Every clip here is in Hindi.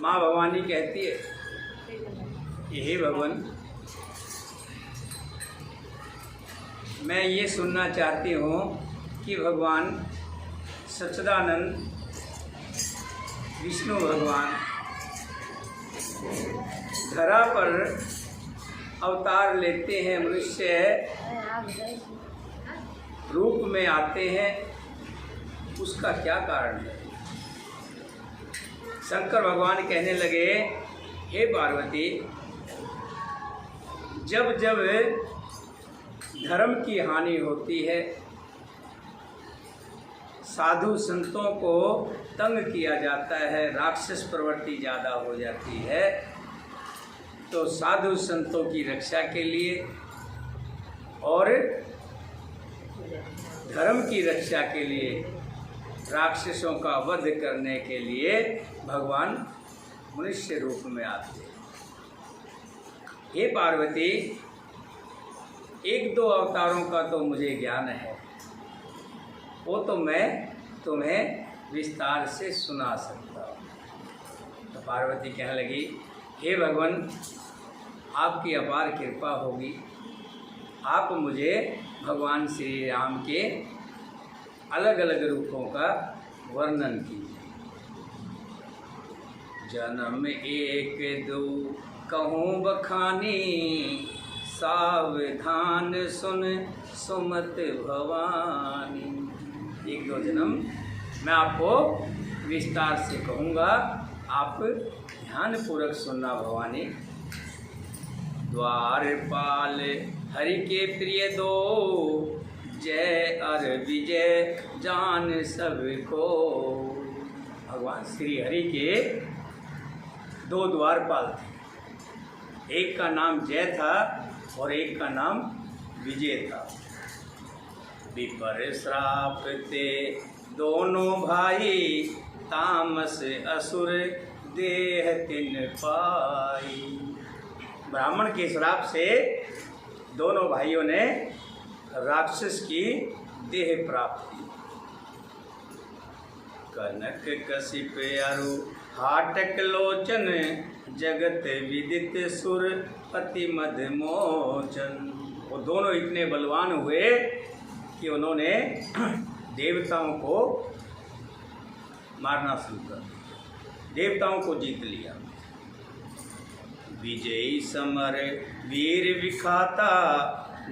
माँ भवानी कहती है, हे भगवान, मैं ये सुनना चाहती हूँ कि भगवान सच्चिदानंद विष्णु भगवान धरा पर अवतार लेते हैं, मनुष्य रूप में आते हैं, उसका क्या कारण है? शंकर भगवान कहने लगे, हे पार्वती, जब जब धर्म की हानि होती है, साधु संतों को तंग किया जाता है, राक्षस प्रवृत्ति ज़्यादा हो जाती है, तो साधु संतों की रक्षा के लिए और धर्म की रक्षा के लिए, राक्षसों का वध करने के लिए भगवान मनुष्य रूप में आते हैं। हे पार्वती, एक दो अवतारों का तो मुझे ज्ञान है, वो तो मैं तुम्हें विस्तार से सुना सकता हूँ। तो पार्वती कहने लगी, हे भगवान, आपकी अपार कृपा होगी, आप मुझे भगवान श्री राम के अलग अलग रूपों का वर्णन कीजिए। जन्म एक दो कहूँ बखानी, सावधान सुन सुमत भवानी। एक दो जन्म मैं आपको विस्तार से कहूँगा, आप ध्यानपूर्वक सुनना भवानी। द्वारपाल हरि के प्रिय दो, जय अर विजय जान सबको। भगवान श्री हरि के दो द्वारपाल थे, एक का नाम जय था और एक का नाम विजय था। विपर श्राप ते दोनों भाई, तामस असुर देह तिन पाई। ब्राह्मण के श्राप से दोनों भाइयों ने राक्षस की देह प्राप्त की। कनक कशिप अरु हाटक लोचन, जगत विदित सुर पति मधमोचन। वो दोनों इतने बलवान हुए कि उन्होंने देवताओं को मारना शुरू कर दिया, देवताओं को जीत लिया। विजयी समर वीर विखाता,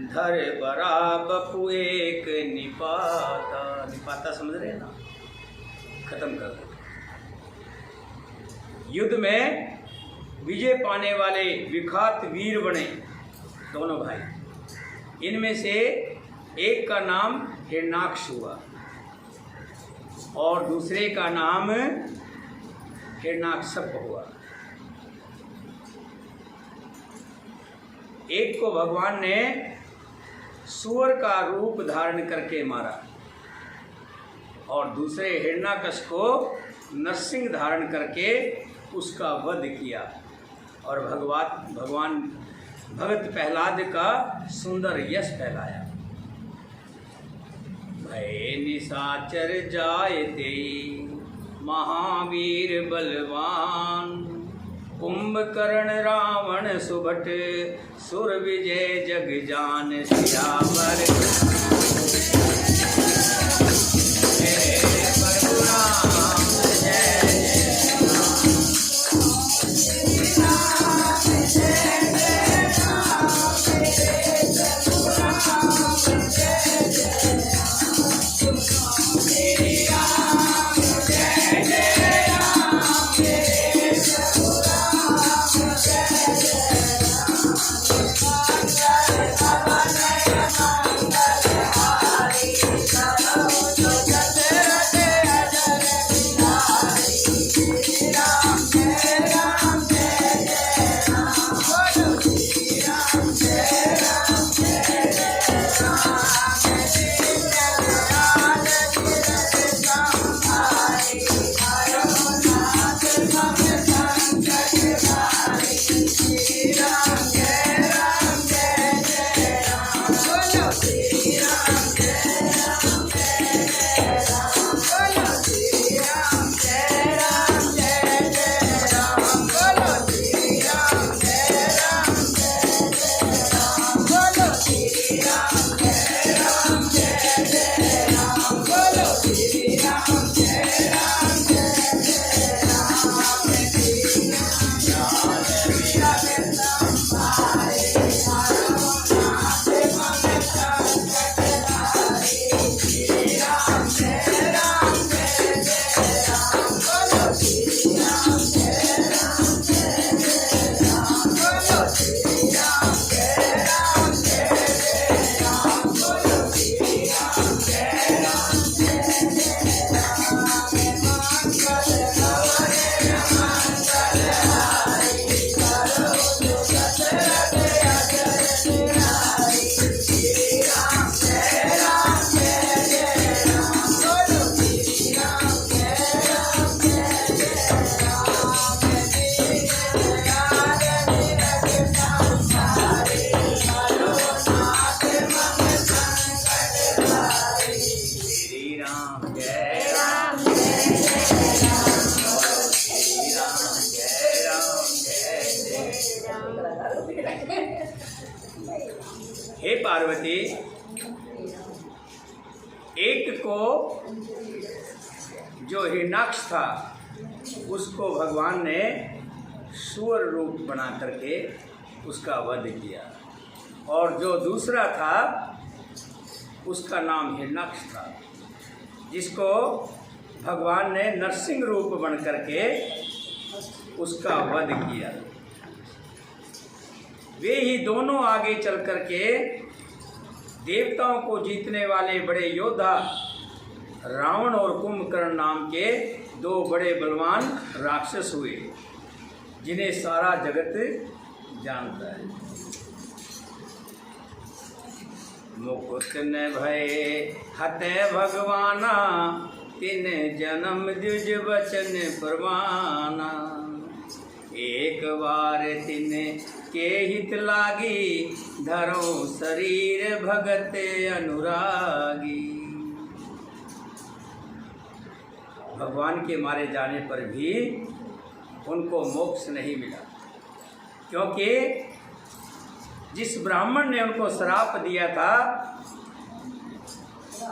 धर बरा बपु एक निपाता। निपाता समझ रहे हैं ना, खत्म कर दो। युद्ध में विजय पाने वाले विखात वीर बने दोनों भाई। इनमें से एक का नाम हिरणाक्ष हुआ और दूसरे का नाम हिरणाक्षप हुआ। एक को भगवान ने सूअर का रूप धारण करके मारा और दूसरे हिरणाकश को नरसिंह धारण करके उसका वध किया और भगवान भगत प्रहलाद का सुंदर यश फैलाया। भय निशाचर जायते महावीर बलवान, कुंभकर्ण रावण सुभट, सुर विजय जग जान सियावर। हे पार्वती, एक को जो हिरण्याक्ष था उसको भगवान ने सूअर रूप बना करके उसका वध किया, और जो दूसरा था उसका नाम हिरण्याक्ष था, जिसको भगवान ने नरसिंह रूप बन करके उसका वध किया। वे ही दोनों आगे चल करके देवताओं को जीतने वाले बड़े योद्धा रावण और कुंभकर्ण नाम के दो बड़े बलवान राक्षस हुए, जिन्हें सारा जगत जानता है। मुकुट न भये हते भगवाना, तिन जन्म द्विज वचन प्रमाना। एक बार तिन के हित लागी, धरो शरीर भगत अनुरागी। भगवान के मारे जाने पर भी उनको मोक्ष नहीं मिला, क्योंकि जिस ब्राह्मण ने उनको श्राप दिया था,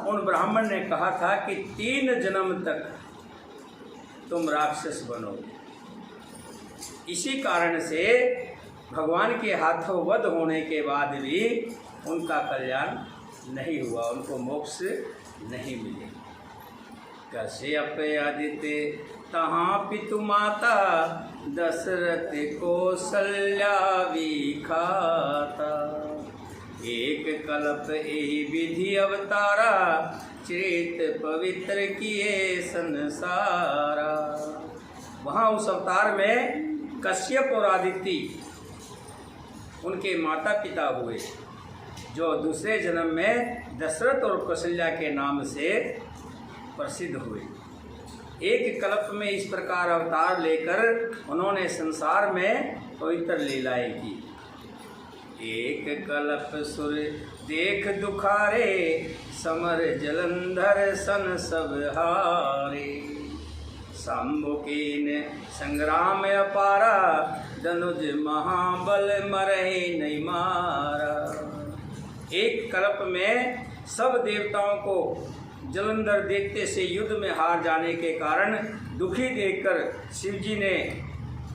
उन ब्राह्मण ने कहा था कि 3 जन्म तक तुम राक्षस बनोगे। इसी कारण से भगवान के हाथों वध होने के बाद भी उनका कल्याण नहीं हुआ, उनको मोक्ष नहीं मिले। कश्यप आदित्य तहाँ पितु माता, दशरथ कौशल्या विखाता। एक कल्प यही विधि अवतारा, चरित पवित्र किए संसारा। वहाँ उस अवतार में कश्यप और आदित्य उनके माता पिता हुए, जो दूसरे जन्म में दशरथ और कौशल्या के नाम से प्रसिद्ध हुए। एक कल्प में इस प्रकार अवतार लेकर उन्होंने संसार में पवित्र लीलाएं की। एक कल्प सुर देख दुखारे, समर जलंधर सन सब हारे। शंभुकीन संग्राम अपारा, धनुज महाबल मरहे नहीं मारा। एक कल्प में सब देवताओं को जलंधर देखते से युद्ध में हार जाने के कारण दुखी देखकर शिवजी ने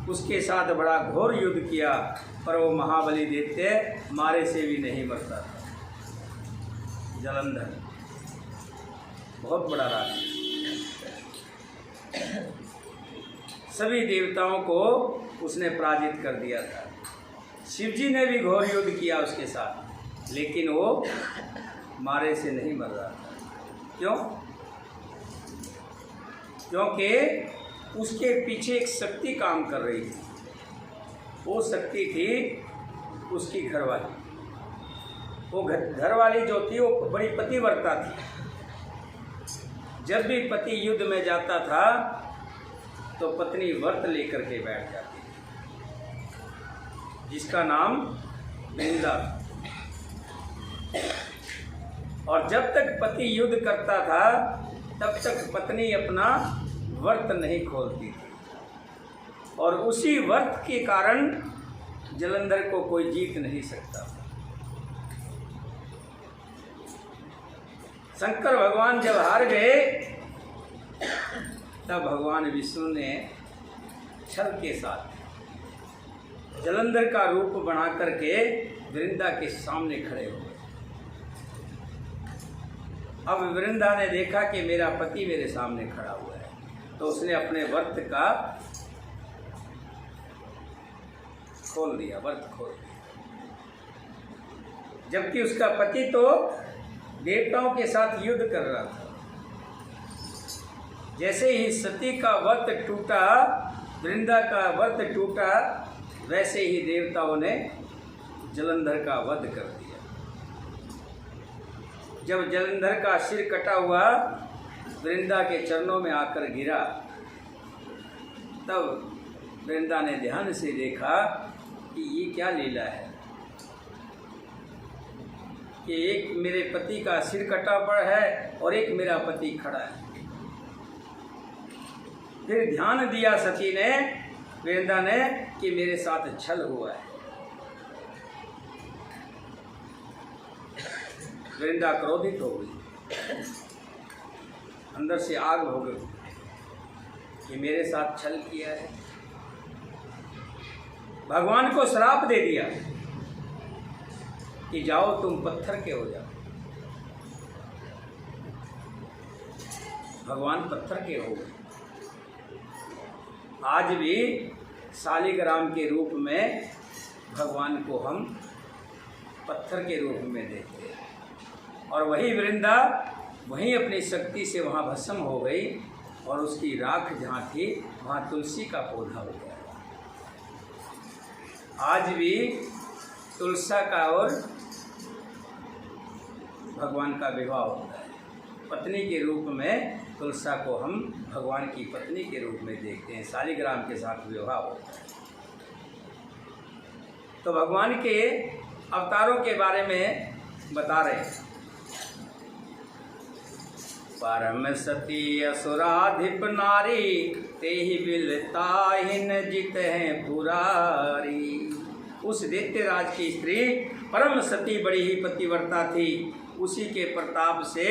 उसके साथ बड़ा घोर युद्ध किया, पर वो महाबली देखते मारे से भी नहीं मरता था। जलंधर बहुत बड़ा राजा, सभी देवताओं को उसने पराजित कर दिया था। शिवजी ने भी घोर युद्ध किया उसके साथ, लेकिन वो मारे से नहीं मर रहा था। क्यों? क्योंकि उसके पीछे एक शक्ति काम कर रही थी। वो शक्ति थी उसकी घरवाली। वो घरवाली जो थी वो बड़ी पतिव्रता थी। जब भी पति युद्ध में जाता था तो पत्नी व्रत लेकर के बैठ जाती थी, जिसका नाम वृंदा। और जब तक पति युद्ध करता था तब तक पत्नी अपना व्रत नहीं खोलती थी, और उसी व्रत के कारण जलंधर को कोई जीत नहीं सकता। शंकर भगवान जब हार गए तब भगवान विष्णु ने छल के साथ जलंधर का रूप बना करके वृंदा के सामने खड़े हो गए। अब वृंदा ने देखा कि मेरा पति मेरे सामने खड़ा हुआ है, तो उसने अपने व्रत का खोल दिया, व्रत खोल दिया। जबकि उसका पति तो देवताओं के साथ युद्ध कर रहा था। जैसे ही सती का व्रत टूटा, वृंदा का व्रत टूटा, वैसे ही देवताओं ने जलंधर का वध कर दिया। जब जलंधर का सिर कटा हुआ वृंदा के चरणों में आकर गिरा, तब वृंदा ने ध्यान से देखा कि ये क्या लीला है कि एक मेरे पति का सिर कटा पड़ा है और एक मेरा पति खड़ा है। फिर ध्यान दिया सती ने, वृंदा ने, कि मेरे साथ छल हुआ है। वृंदा क्रोधित हो गई, अंदर से आग हो गई कि मेरे साथ छल किया है। भगवान को श्राप दे दिया कि जाओ तुम पत्थर के हो जाओ। भगवान पत्थर के हो गए। आज भी शालिग्राम के रूप में भगवान को हम पत्थर के रूप में देखते हैं। और वही वृंदा वहीं अपनी शक्ति से वहाँ भस्म हो गई और उसकी राख जहाँ थी वहाँ तुलसी का पौधा हो गया। आज भी तुलसा का और भगवान का विवाह होता है। पत्नी के रूप में तुलसा को हम भगवान की पत्नी के रूप में देखते हैं। शालिग्राम के साथ विवाह होता है। तो भगवान के अवतारों के बारे में बता रहे हैं। परम सती असुराधिप नारी, तेहि बिलताहिन जित हैं पुरारी। उस दैत्यराज की स्त्री परम सती बड़ी ही पतिव्रता थी। उसी के प्रताप से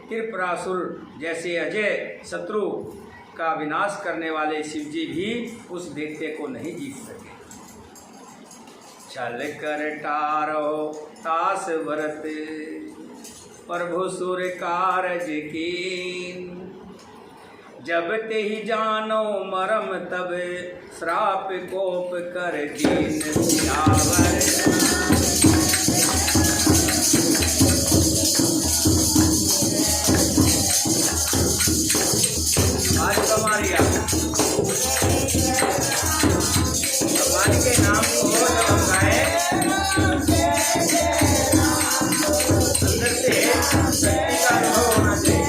त्रिपुरासुर जैसे अजय शत्रु का विनाश करने वाले शिवजी भी उस दैत्य को नहीं जीत सके। छल कर टारो तास व्रत, प्रभु सुर कारज कीन। जब ते ही जानो मरम तब, श्राप कोप कर दीन सियावर। आज कमारिया भगवान के नाम को जब हम गाएं, अंदर से शक्ति का अनुभव होना चाहिए।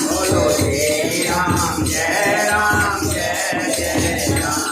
बोलो जय राम जय राम जय जय राम।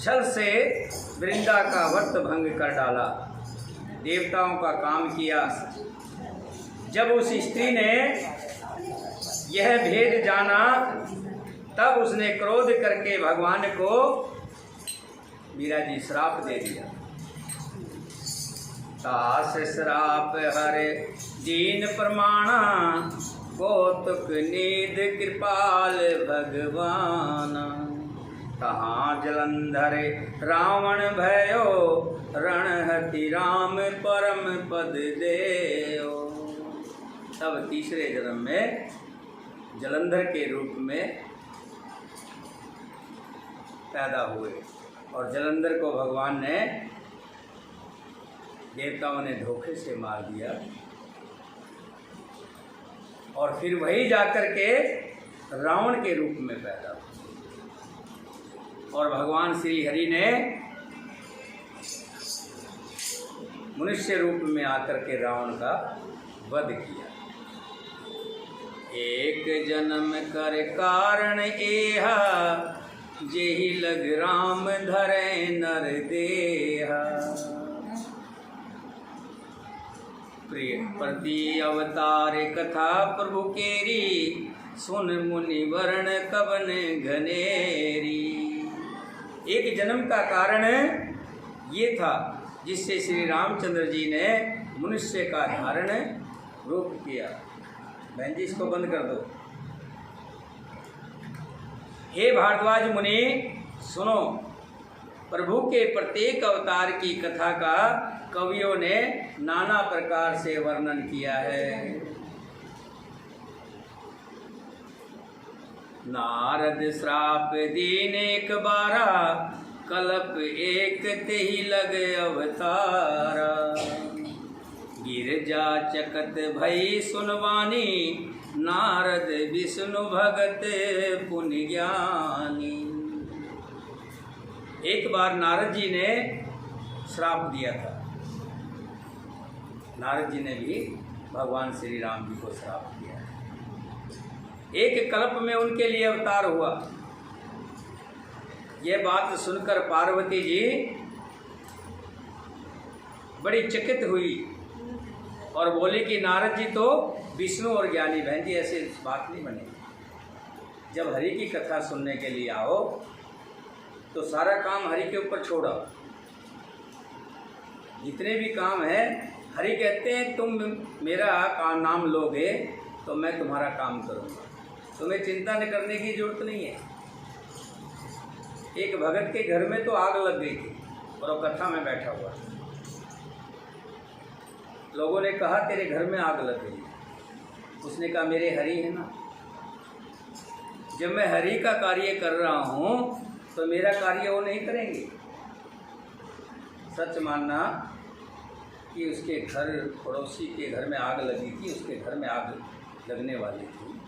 छल से वृंदा का व्रत भंग कर डाला, देवताओं का काम किया। जब उस स्त्री ने यह भेद जाना तब उसने क्रोध करके भगवान को मीरा जी श्राप दे दिया। तास श्राप हरे दीन प्रमाणा, कौतुक नीद कृपाल भगवान। तहाँ जलंधर रावण भयो, रणहति राम परम पद देओ। तब तीसरे जन्म में जलंधर के रूप में पैदा हुए और जलंधर को भगवान ने देवताओं ने धोखे से मार दिया। और फिर वही जाकर के रावण के रूप में पैदा हुआ और भगवान श्री हरि ने मनुष्य रूप में आकर के रावण का वध किया। एक जन्म कर कारण एहा, जेहि लग राम धरे नर देहा। प्रिय प्रति अवतार कथा प्रभु केरी, सुन मुनि वर्ण कवन घनेरी। एक जन्म का कारण ये था जिससे श्री रामचंद्र जी ने मनुष्य का धारण रूप किया। बहन जी इसको बंद कर दो। हे भारद्वाज मुनि सुनो, प्रभु के प्रत्येक अवतार की कथा का कवियों ने नाना प्रकार से वर्णन किया है। नारद श्राप दीन एक बारा, कल्प एक तेहि लग अवतारा। गिरजा चकत भई सुनवानी, नारद विष्णु भगत पुण्य ज्ञानी। एक बार नारद जी ने श्राप दिया था। नारद जी ने भी भगवान श्री राम जी को श्राप दिया। एक कल्प में उनके लिए अवतार हुआ। यह बात सुनकर पार्वती जी बड़ी चकित हुई और बोली कि नारद जी तो विष्णु और ज्ञानी। बहन जी ऐसी बात नहीं बनेगी। जब हरि की कथा सुनने के लिए आओ तो सारा काम हरि के ऊपर छोड़ो। जितने भी काम है हरि कहते हैं तुम मेरा काम नाम लोगे तो मैं तुम्हारा काम करूँगा, तुम्हें चिंता न करने की जरूरत नहीं है। एक भगत के घर में तो आग लग गई थी और वो कथा में बैठा हुआ। लोगों ने कहा तेरे घर में आग लग गई। उसने कहा मेरे हरि है ना, जब मैं हरि का कार्य कर रहा हूँ तो मेरा कार्य वो नहीं करेंगे। सच मानना कि उसके घर पड़ोसी के घर में आग लगी थी, उसके घर में आग लगने वाली थी।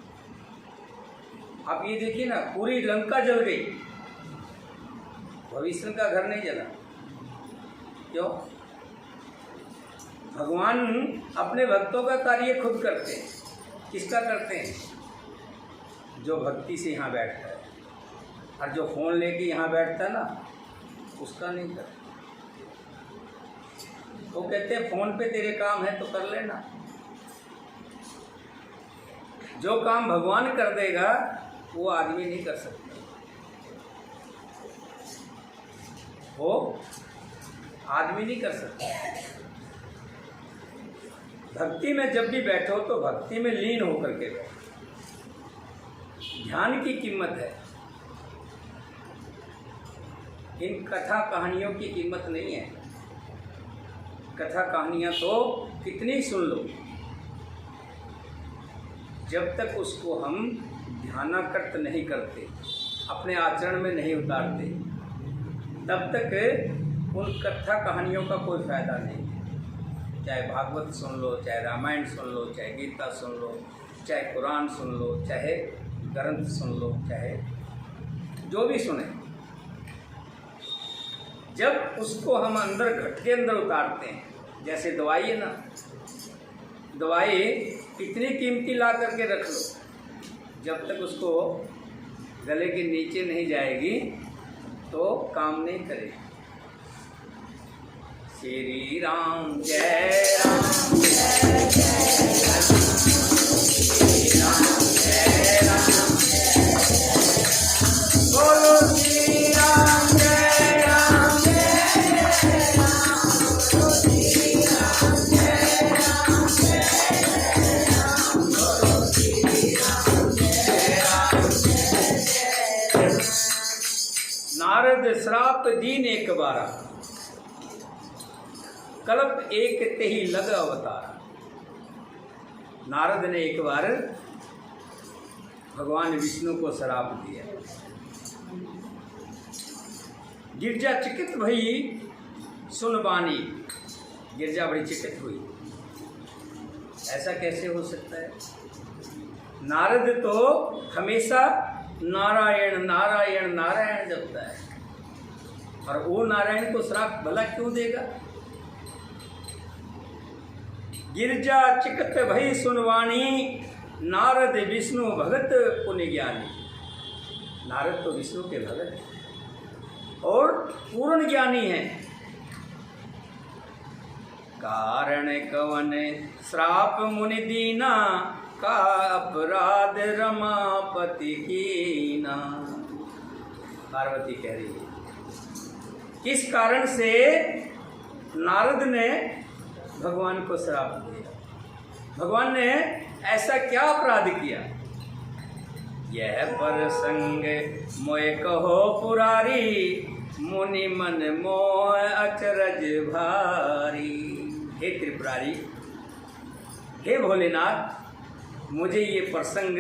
आप ये देखिए ना, पूरी लंका जल गई, भविष्य का घर नहीं जला। क्यों? भगवान अपने भक्तों का कार्य खुद करते हैं। किसका करते हैं? जो भक्ति से यहाँ बैठता है, और जो फोन लेके यहाँ बैठता है ना, उसका नहीं करते। वो कहते हैं फोन पे तेरे काम है तो कर लेना। जो काम भगवान कर देगा वो आदमी नहीं कर सकता। वो आदमी नहीं कर सकता। भक्ति में जब भी बैठो तो भक्ति में लीन होकर के बैठो। ध्यान की कीमत है, इन कथा कहानियों की कीमत नहीं है। कथा कहानियाँ तो कितनी सुन लो, जब तक उसको हम ध्यानाकृत नहीं करते, अपने आचरण में नहीं उतारते, तब तक उन कथा कहानियों का कोई फायदा नहीं है। चाहे भागवत सुन लो, चाहे रामायण सुन लो, चाहे गीता सुन लो, चाहे कुरान सुन लो, चाहे ग्रंथ सुन लो, चाहे जो भी सुने, जब उसको हम अंदर घट के अंदर उतारते हैं। जैसे दवाई है ना, दवाई कितनी कीमती ला करके रख लो, जब तक उसको गले के नीचे नहीं जाएगी तो काम नहीं करेगी। श्री राम जय राम जय जय राम, श्री राम जय राम बोलो, श्री राम जय राम जय राम, श्री राम जय राम जय राम, बोलो श्री राम जय राम जय जय। नारद श्राप दीन एक बारा, कल्प एक तेहि लग अवतारा। नारद ने एक बार भगवान विष्णु को श्राप दिया। गिरजा चिकित भई सुनबानी, गिरजा बड़ी चिकित हुई। ऐसा कैसे हो सकता है? नारद तो हमेशा नारायण नारायण नारायण जपता है, और वो नारायण को श्राप भला क्यों देगा? गिरजा चिकत भई सुनवाणी, नारद विष्णु भगत पुण्य ज्ञानी। नारद तो विष्णु के भगत हैं और पूर्ण ज्ञानी हैं। कारण कवन श्राप मुनि दीना, का अपराध रमापति कीना। पार्वती कह रही है किस कारण से नारद ने भगवान को श्राप दिया, भगवान ने ऐसा क्या अपराध किया। यह प्रसंग मोय कहो पुरारी, मुनि मन मोह अचरज भारी। हे त्रिपुरारी, हे भोलेनाथ, मुझे ये प्रसंग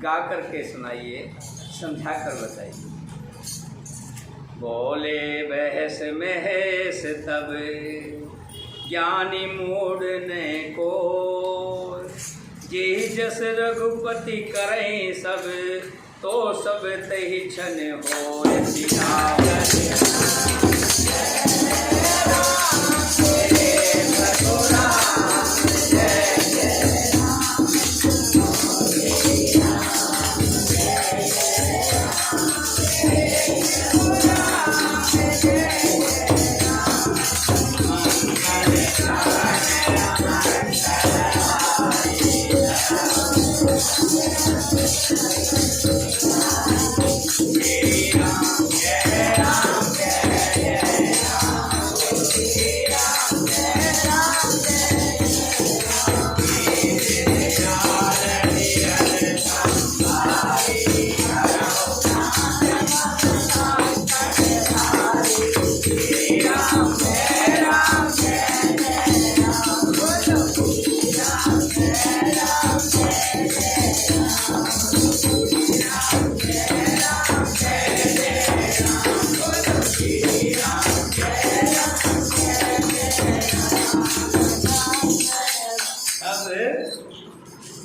गा करके सुनाइए, समझा कर बताइए। बोले बहस महेश तब, ज्ञानी मूढ़ ने को, जे जस रघुपति करें सब, तो सब तहि छन हो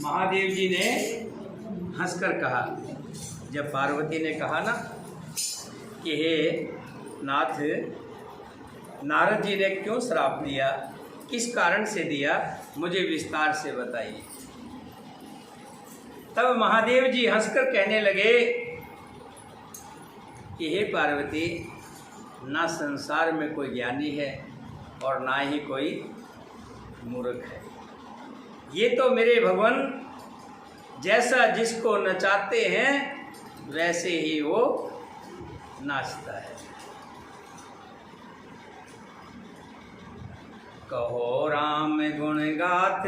महादेव जी ने हंसकर कहा, जब पार्वती ने कहा ना कि हे नाथ, नारद जी ने क्यों श्राप दिया, किस कारण से दिया, मुझे विस्तार से बताइए। तब महादेव जी हंसकर कहने लगे कि हे पार्वती, ना संसार में कोई ज्ञानी है और ना ही कोई मूर्ख है। ये तो मेरे भगवान जैसा जिसको नचाते हैं वैसे ही वो नाचता है। कहो राम गुण गात,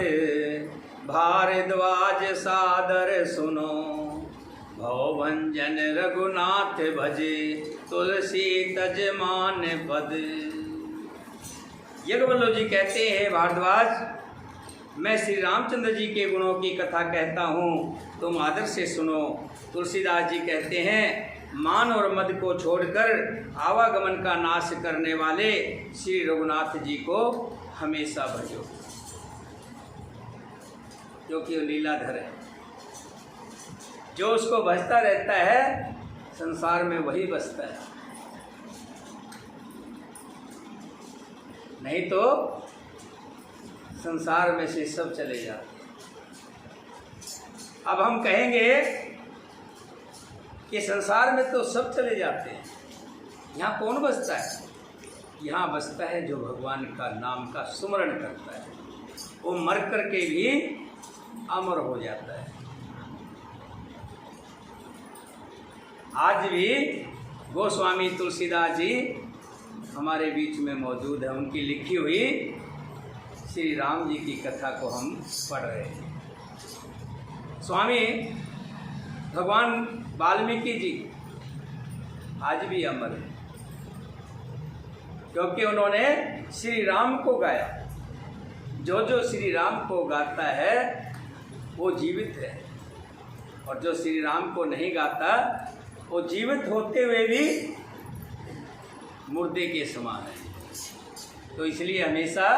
भारद्वाज सादर सुनो, भवभंजन रघुनाथ भजे, तुलसी तजमान पद। यज्ञवल्लभ जी कहते हैं, भारद्वाज, मैं श्री रामचंद्र जी के गुणों की कथा कहता हूँ, तुम आदर से सुनो। तुलसीदास जी कहते हैं, मान और मद को छोड़कर आवागमन का नाश करने वाले श्री रघुनाथ जी को हमेशा भजो, क्योंकि वो लीलाधर है। जो उसको भजता रहता है संसार में वही बसता है, नहीं तो संसार में से सब चले जाते। अब हम कहेंगे कि संसार में तो सब चले जाते हैं, यहाँ कौन बसता है? यहाँ बसता है जो भगवान का नाम का सुमरण करता है, वो मर करके भी अमर हो जाता है। आज भी गोस्वामी तुलसीदास जी हमारे बीच में मौजूद है, उनकी लिखी हुई श्री राम जी की कथा को हम पढ़ रहे हैं। स्वामी भगवान वाल्मीकि जी आज भी अमर है, क्योंकि उन्होंने श्री राम को गाया। जो जो श्री राम को गाता है वो जीवित है, और जो श्री राम को नहीं गाता वो जीवित होते हुए भी मुर्दे के समान है। तो इसलिए हमेशा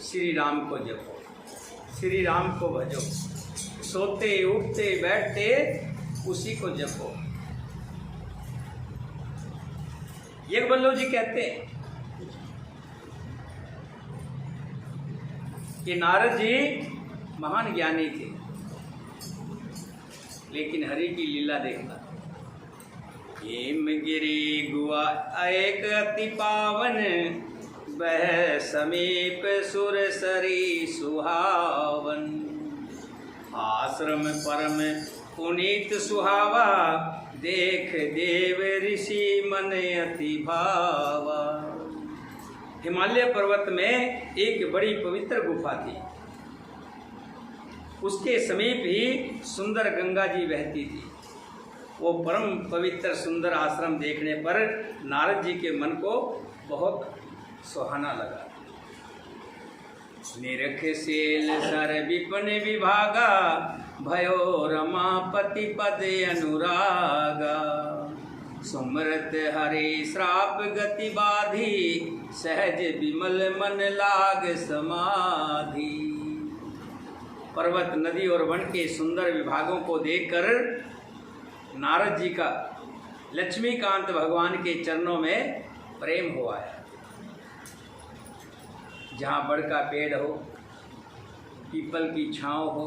श्री राम को जपो, श्री राम को भजो, सोते उठते बैठते उसी को जपो। यज्ञवल्लभ जी कहते हैं कि नारद जी महान ज्ञानी थे, लेकिन हरि की लीला देखना। हेम गिरी गुआ एक अति पावन, बह समीप सुरसरी सुहावन। आश्रम परम पुनीत सुहावा, देख देव ऋषि मन अति भावा। हिमालय पर्वत में एक बड़ी पवित्र गुफा थी। उसके समीप ही सुंदर गंगा जी बहती थी। वो परम पवित्र सुंदर आश्रम देखने पर नारद जी के मन को बहुत सुहाना लगा। निरख सेल सर विपन विभागा, भयो रमापति पद अनुरागा। सुमरत हरि श्राप गति बाधी, सहज विमल मन लाग समाधि। पर्वत, नदी और वन के सुंदर विभागों को देखकर नारद जी का लक्ष्मीकांत भगवान के चरणों में प्रेम हो आया। जहाँ बड़ का पेड़ हो, पीपल की छाँव हो,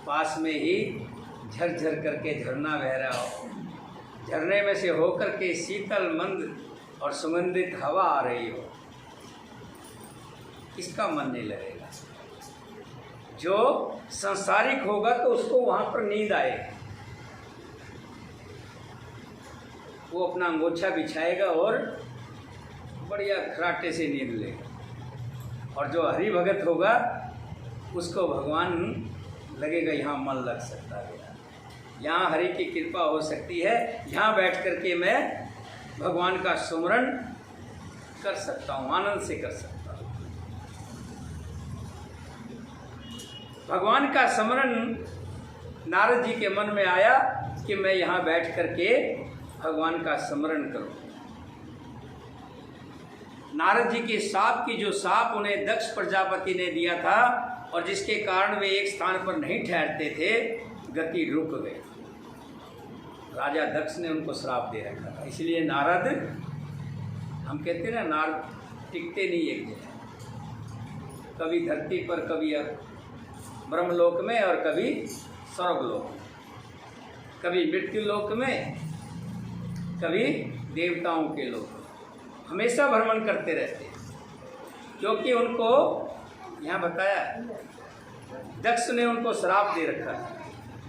पास में ही झरझर करके झरना बह रहा हो, झरने में से होकर के शीतल मंद और सुगंधित हवा आ रही हो, किसका मन नहीं लगेगा? जो संसारिक होगा तो उसको वहाँ पर नींद आए, वो अपना अंगोछा बिछाएगा और बढ़िया खराटे से नींद लेगा। और जो हरि भगत होगा उसको भगवान लगेगा यहाँ मन लग सकता है, यहाँ हरि की कृपा हो सकती है, यहाँ बैठ करके मैं भगवान का सुमरण कर सकता हूँ, आनंद से कर सकता हूँ। भगवान का स्मरण नारद जी के मन में आया कि मैं यहाँ बैठ करके भगवान का स्मरण करूँ। नारद जी के साप की जो साप उन्हें दक्ष प्रजापति ने दिया था और जिसके कारण वे एक स्थान पर नहीं ठहरते थे, गति रुक गई। राजा दक्ष ने उनको श्राप दे रखा था। इसलिए नारद, हम कहते हैं ना, नारद टिकते नहीं एक जगह, कभी धरती पर, कभी ब्रह्मलोक में और कभी स्वर्गलोक में, कभी मृत्युलोक में, कभी देवताओं के लोक में, हमेशा भ्रमण करते रहते हैं। क्योंकि उनको यहाँ बताया, दक्ष ने उनको श्राप दे रखा है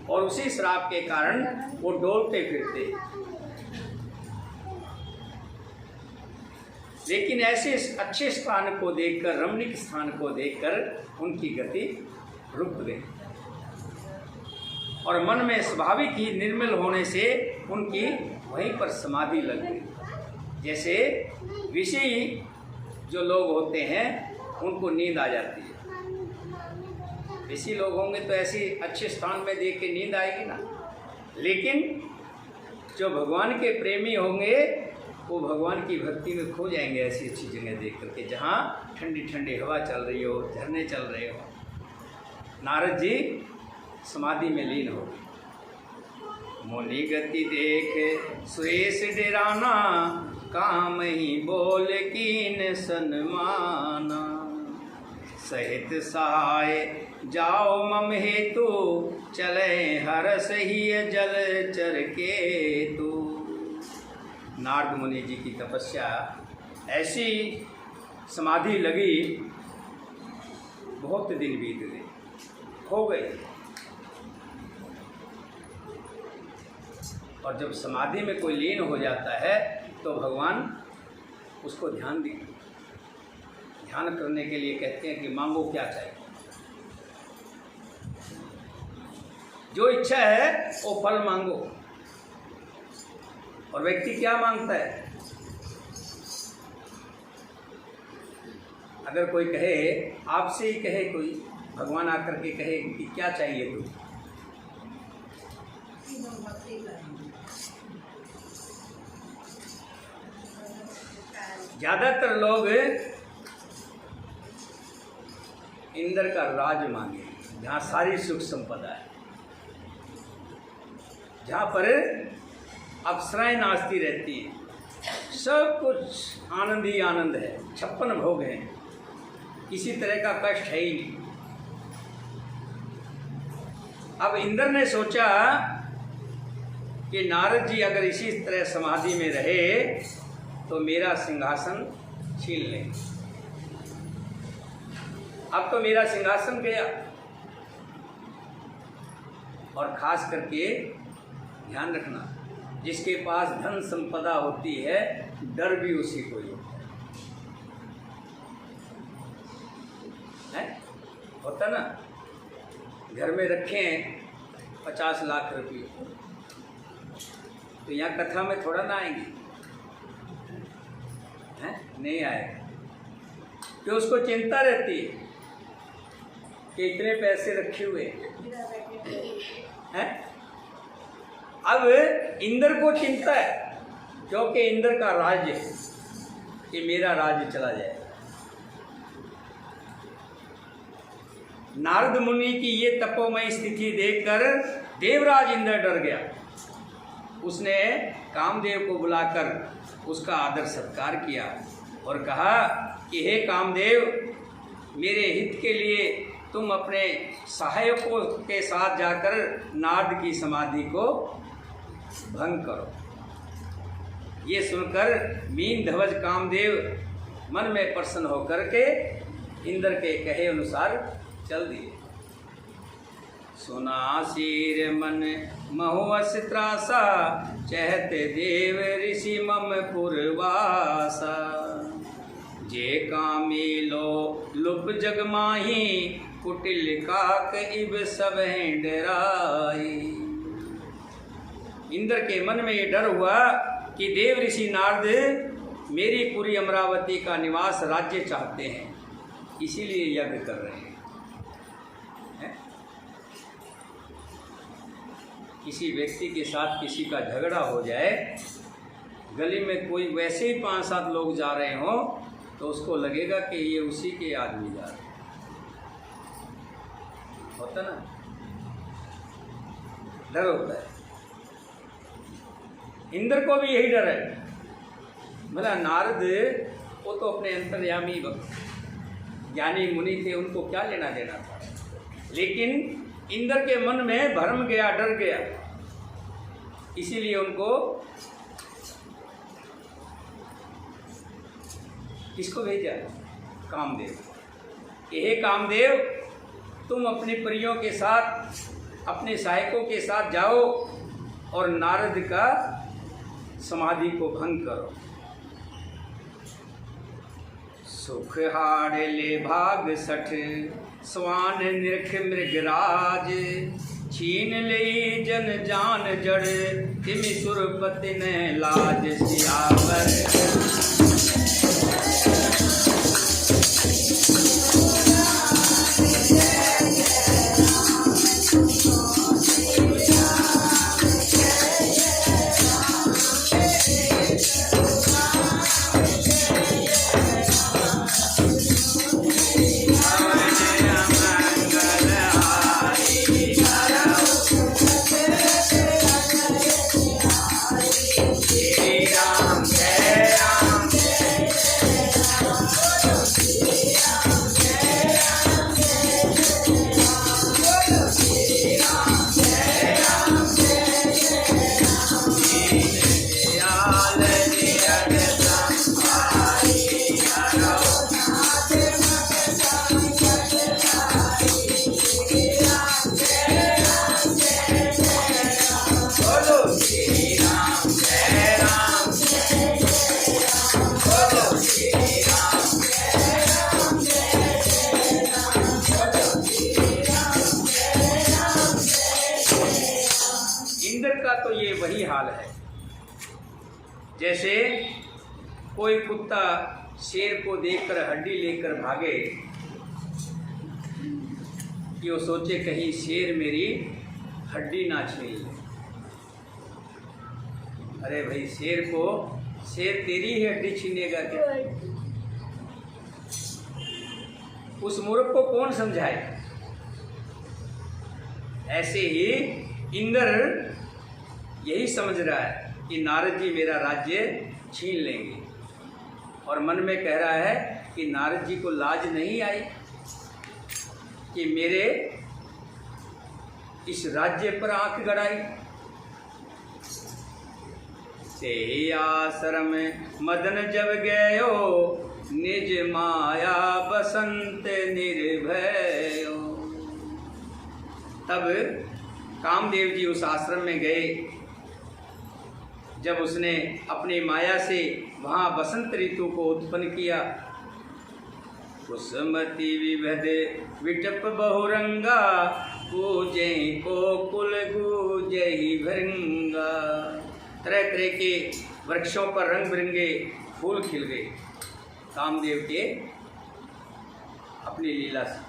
और उसी श्राप के कारण वो डोलते फिरते। लेकिन ऐसे अच्छे स्थान को देखकर, रमणीक स्थान को देखकर उनकी गति रुक गई और मन में स्वाभाविक ही निर्मल होने से उनकी वहीं पर समाधि लग गई। जैसे ऋषि जो लोग होते हैं उनको नींद आ जाती है। ऋषि लोग होंगे तो ऐसी अच्छे स्थान में देख के नींद आएगी ना। लेकिन जो भगवान के प्रेमी होंगे वो भगवान की भक्ति में खो जाएंगे, ऐसी अच्छी जगह देख करके जहाँ ठंडी ठंडी हवा चल रही हो, झरने चल रहे हो। नारद जी समाधि में लीन हो गए। मुनि गति देख सुरेश डेराना, काम ही बोल कीन सन्माना। सहित सहाय जाओ मम हेतु, चले हरस ही जल चर के तू। नारद मुनि जी की तपस्या ऐसी समाधि लगी, बहुत दिन बीत गए, हो गए। और जब समाधि में कोई लीन हो जाता है तो भगवान उसको ध्यान करने के लिए कहते हैं कि मांगो क्या चाहिए। जो इच्छा है वो फल मांगो। और व्यक्ति क्या मांगता है? अगर कोई कहे, आपसे ही कहे कोई, भगवान आकर के कहे कि क्या चाहिए तुझे, ज्यादातर लोग इंद्र का राज मांगे, जहाँ सारी सुख संपदा है, जहाँ पर अप्सराएं नाचती रहती हैं, सब कुछ आनंद ही आनंद है, 56 भोग हैं, किसी तरह का कष्ट है ही नहीं। अब इंद्र ने सोचा कि नारद जी अगर इसी तरह समाधि में रहे तो मेरा सिंहासन छीन लेंगे। अब तो मेरा सिंहासन गया, और खास करके ध्यान रखना, जिसके पास धन संपदा होती है डर भी उसी को ही होता है? होता ना, घर में रखे हैं 50 लाख रुपये, तो यहाँ कथा में थोड़ा ना आएंगे, हैं? नहीं आएगा, तो उसको चिंता रहती है कि इतने पैसे रखे हुए हैं। अब इंद्र को चिंता है, क्योंकि इंद्र का राज्य कि मेरा राज्य चला जाए। नारद मुनि की ये तपोमय स्थिति देखकर देवराज इंद्र डर गया। उसने कामदेव को बुलाकर उसका आदर सत्कार किया और कहा कि हे कामदेव, मेरे हित के लिए तुम अपने सहायकों के साथ जाकर नारद की समाधि को भंग करो। ये सुनकर मीन ध्वज कामदेव मन में प्रसन्न होकर के इंद्र के कहे अनुसार चल दिए। सुना शीर मन महुअस त्रासा, चहते देव ऋषि मम पुरवासा। जे कामी लो लुप जग माही, कुटिल काक इब सब डराई। इंद्र के मन में ये डर हुआ कि देव ऋषि नारद मेरी पूरी अमरावती का निवास राज्य चाहते हैं, इसीलिए यज्ञ कर रहे हैं। किसी व्यक्ति के साथ किसी का झगड़ा हो जाए, गली में कोई वैसे ही 5-7 लोग जा रहे हों, तो उसको लगेगा कि ये उसी के आदमी जा रहे हैं। होता ना, डर होता है। इंद्र को भी यही डर है। भला नारद वो तो अपने अंतर्यामी ज्ञानी मुनि थे, उनको क्या लेना देना था, लेकिन इंद्र के मन में भ्रम गया, डर गया, इसीलिए उनको किसको भेजा? कामदेव। हे कामदेव, तुम अपनी परियों के साथ, अपने सहायकों के साथ जाओ और नारद का समाधि को भंग करो। सुख हाड़ ले भाग सठ, स्वान निरख मृगराज। छीन ले जन जान जड़, तिमि सुरपति ने लाज। सियावर वही हाल है। जैसे कोई कुत्ता शेर को देखकर हड्डी लेकर भागे कि वो सोचे कहीं शेर मेरी हड्डी ना छीन ले। अरे भाई, शेर तेरी ही हड्डी छीनेगा क्या? उस मूर्ख को कौन समझाए? ऐसे ही इंद्र यही समझ रहा है कि नारद जी मेरा राज्य छीन लेंगे, और मन में कह रहा है कि नारद जी को लाज नहीं आई कि मेरे इस राज्य पर आंख गड़ाई। से आश्रम मदन जब गयो, निज माया बसंत निर्भय। तब कामदेव जी उस आश्रम में गए। जब उसने अपनी माया से वहाँ बसंत ऋतु को उत्पन्न किया। कुसुमति विभद विटप बहुरंगा, पूजहि को कुल गूंजहि भृंगा। तरह तरह के वृक्षों पर रंग बिरंगे फूल खिल गए कामदेव के अपनी लीला से।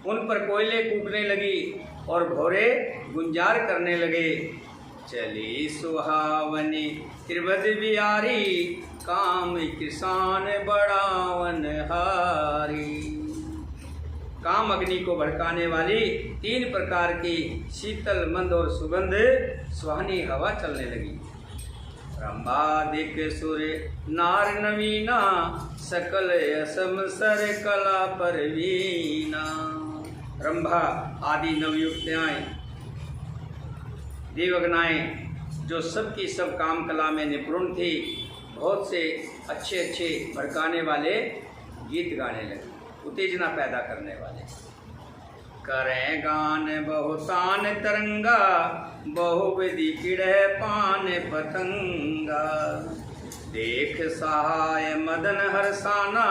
उन पर कोयले कूकने लगी और भौरे गुंजार करने लगे। चली सुहावनी त्रिभद बिहारी, काम किसान बढ़ावन हारी। काम अग्नि को भड़काने वाली 3 प्रकार की शीतल मंद और सुगंध सुहानी हवा चलने लगी। रंभादिक सूर्य नार नवीना, सकल असम सर कला परवीना। रंभा आदि नवयुक्ताएं देवगनाएं जो सब की सब काम कला में निपुण थी, बहुत से अच्छे अच्छे भड़काने वाले गीत गाने लगे, उत्तेजना पैदा करने वाले। करें गान बहुतान तरंगा, बहुविधि किड़े पान पतंगा। देख सहाय मदन हरसाना,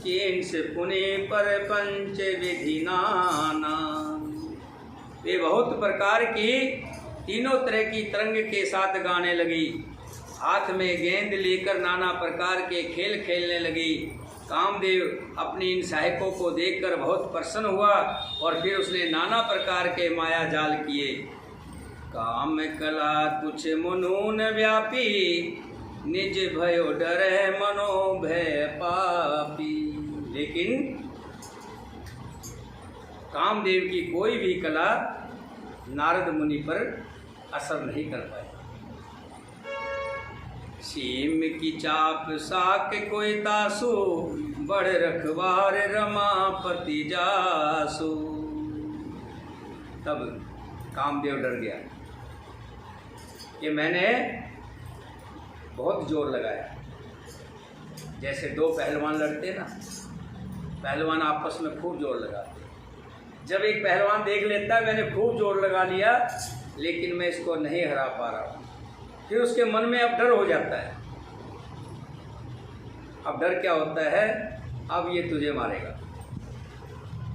किंस पुनि पर पंच विधि नाना। वे बहुत प्रकार की 3 तरह की तरंग के साथ गाने लगी। हाथ में गेंद लेकर नाना प्रकार के खेल खेलने लगी। कामदेव अपनी इन सहायकों को देखकर बहुत प्रसन्न हुआ और फिर उसने नाना प्रकार के माया जाल किए। काम कला तुछ मुनून व्यापी, निज भयो डरे मनो भय पापी। लेकिन कामदेव की कोई भी कला नारद मुनि पर असर नहीं कर पाई। सीम की चाप साक कोई तासु, बड़ रखवार रमापति जासु। तब कामदेव डर गया कि मैंने बहुत जोर लगाया। जैसे 2 पहलवान लड़ते ना, पहलवान आपस में खूब जोर लगाते। जब एक पहलवान देख लेता है मैंने खूब जोर लगा लिया लेकिन मैं इसको नहीं हरा पा रहा हूँ, फिर उसके मन में अब डर हो जाता है। अब डर क्या होता है, अब ये तुझे मारेगा।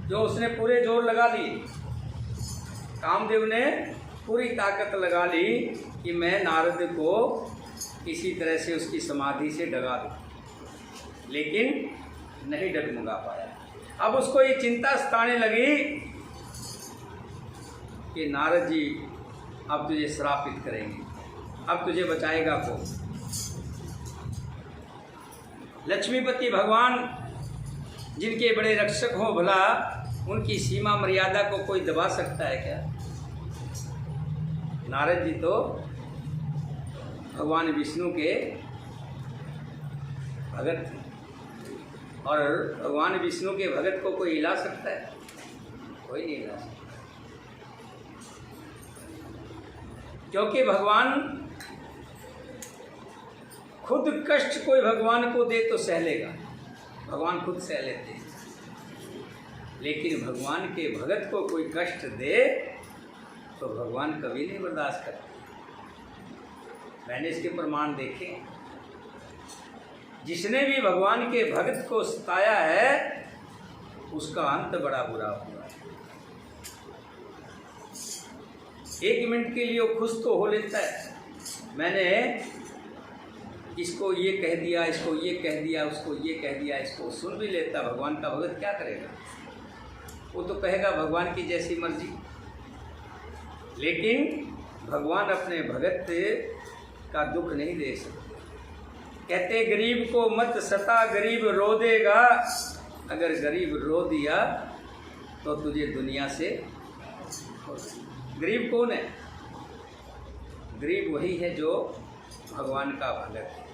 जो उसने पूरे जोर लगा लिए, कामदेव ने पूरी ताकत लगा ली कि मैं नारद को किसी तरह से उसकी समाधि से डगा दूं, लेकिन नहीं डगमगा पाया। अब उसको ये चिंता सताने लगी कि नारद जी अब तुझे श्रापित करेंगे, अब तुझे बचाएगा कौन। लक्ष्मीपति भगवान जिनके बड़े रक्षक हो, भला उनकी सीमा मर्यादा को कोई दबा सकता है क्या। नारद जी तो भगवान विष्णु के भगत थे और भगवान विष्णु के भगत को कोई हिला सकता है, कोई नहीं हिला सकता। क्योंकि भगवान खुद कष्ट कोई भगवान को दे तो सह लेगा, भगवान खुद सह लेते हैं। लेकिन भगवान के भगत को कोई कष्ट दे तो भगवान कभी नहीं बर्दाश्त करते। मैंने इसके प्रमाण देखे। जिसने भी भगवान के भगत को सताया है उसका अंत बड़ा बुरा हुआ है। 1 मिनट के लिए वो खुश तो हो लेता है, मैंने इसको ये कह दिया, इसको ये कह दिया, उसको ये कह दिया, इसको सुन भी लेता। भगवान का भगत क्या करेगा, वो तो कहेगा भगवान की जैसी मर्जी। लेकिन भगवान अपने भगत का दुख नहीं दे सकते। कहते गरीब को मत सता, गरीब रो देगा। अगर गरीब रो दिया तो तुझे दुनिया से। गरीब कौन है? गरीब वही है जो भगवान का भगत है।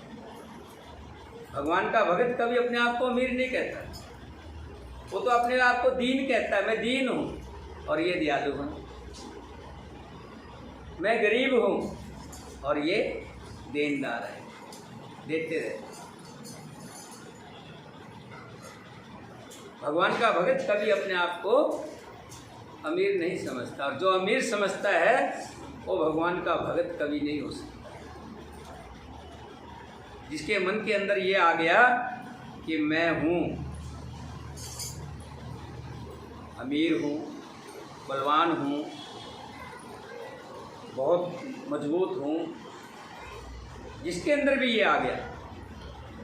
भगवान का भगत कभी अपने आप को अमीर नहीं कहता, वो तो अपने आप को दीन कहता है। मैं दीन हूँ और ये दयालु हूँ, मैं गरीब हूँ और ये देनदार है, देते रहे। भगवान का भगत कभी अपने आप को अमीर नहीं समझता, और जो अमीर समझता है वो भगवान का भगत कभी नहीं हो सकता। जिसके मन के अंदर ये आ गया कि मैं हूँ, अमीर हूँ, बलवान हूँ, बहुत मजबूत हूँ, जिसके अंदर भी ये आ गया,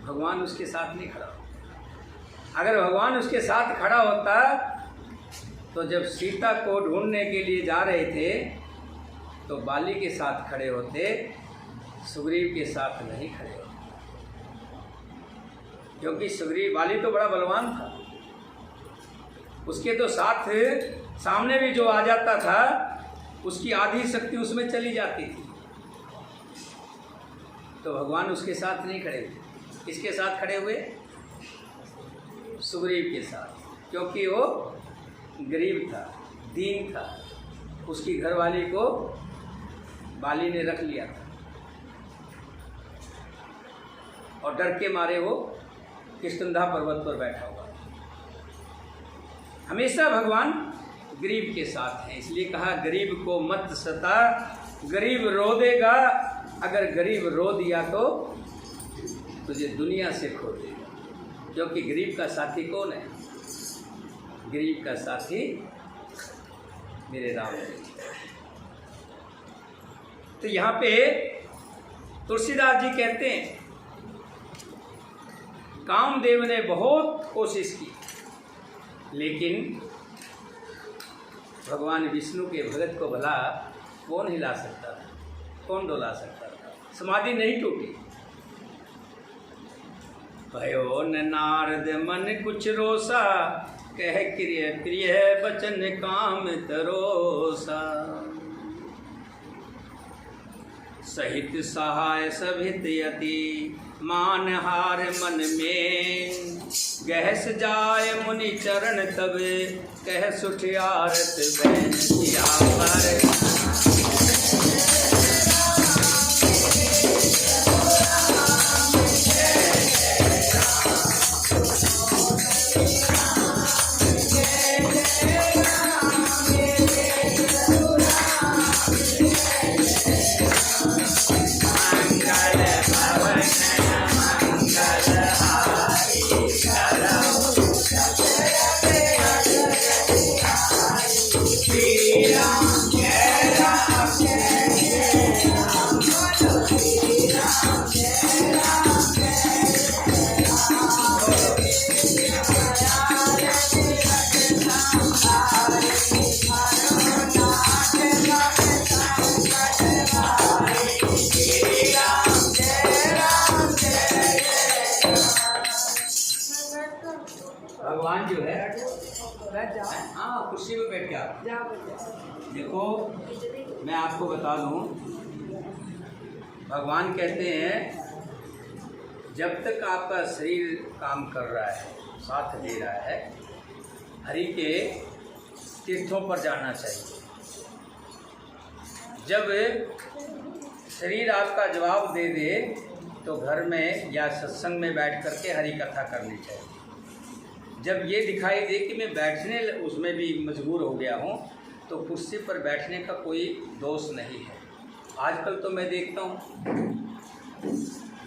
भगवान उसके साथ नहीं खड़ा। अगर भगवान उसके साथ खड़ा होता तो जब सीता को ढूंढने के लिए जा रहे थे तो बाली के साथ खड़े होते, सुग्रीव के साथ नहीं खड़े होते, क्योंकि सुग्रीव, बाली तो बड़ा बलवान था, उसके तो साथ सामने भी जो आ जाता था उसकी आधी शक्ति उसमें चली जाती थी। तो भगवान उसके साथ नहीं खड़े हुए। किसके साथ खड़े हुए? सुग्रीव के साथ, क्योंकि वो गरीब था, दीन था, उसकी घरवाली को बाली ने रख लिया था और डर के मारे वो किष्किंधा पर्वत पर बैठा हुआ। हमेशा भगवान गरीब के साथ हैं, इसलिए कहा गरीब को मत सता, गरीब रो देगा, अगर गरीब रो दिया तो तुझे दुनिया से खो देगा। क्योंकि गरीब का साथी कौन है? गरीब का साथी मेरे राम है। तो यहाँ पे तुलसीदास जी कहते हैं कामदेव ने बहुत कोशिश की, लेकिन भगवान विष्णु के भगत को भला कौन हिला सकता था, कौन डोला सकता था? समाधि नहीं टूटी। भयो न नारद मन कुछ रोसा, कह क्रिय प्रिय बचन काम तरोसा। सहित सहाय सभित यति, मान हार मन में। गहस जाय मुनि चरण तब, कह सुठ आरत बैन किया पर। भगवान जो है, हाँ कुर्सी में बैठ गया। देखो मैं आपको बता दूं, भगवान कहते हैं जब तक आपका शरीर काम कर रहा है, साथ दे रहा है, हरि के तीर्थों पर जाना चाहिए। जब शरीर आपका जवाब दे दे तो घर में या सत्संग में बैठ करके हरि कथा करनी चाहिए। जब ये दिखाई दे कि मैं बैठने उसमें भी मजबूर हो गया हूँ तो कुर्सी पर बैठने का कोई दोष नहीं है। आजकल तो मैं देखता हूँ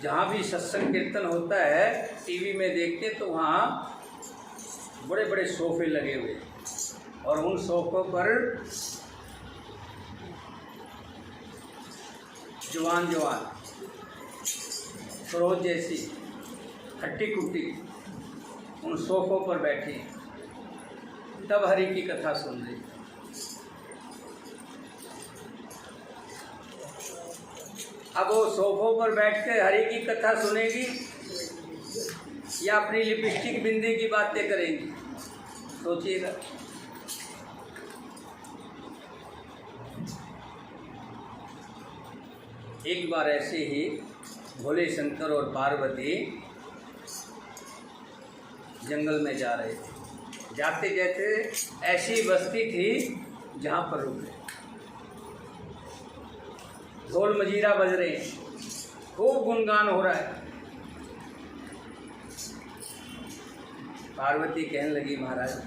जहाँ भी सत्संग कीर्तन होता है टीवी में देखते तो वहाँ बड़े बड़े सोफे लगे हुए और उन सोफों पर जवान जवान सरोज जैसी खट्टी कुट्टी उन सोफों पर बैठी तब हरि की कथा सुन रही। अब वो सोफों पर बैठ कर हरि की कथा सुनेगी या अपनी लिपस्टिक बिंदी की बातें करेंगी, सोचिएगा। एक बार ऐसे ही भोले शंकर और पार्वती जंगल में जा रहे थे। जाते जाते ऐसी बस्ती थी जहाँ पर रुके, ढोल मजीरा बज रहे हैं, खूब गुणगान हो रहा है। पार्वती कहने लगी महाराज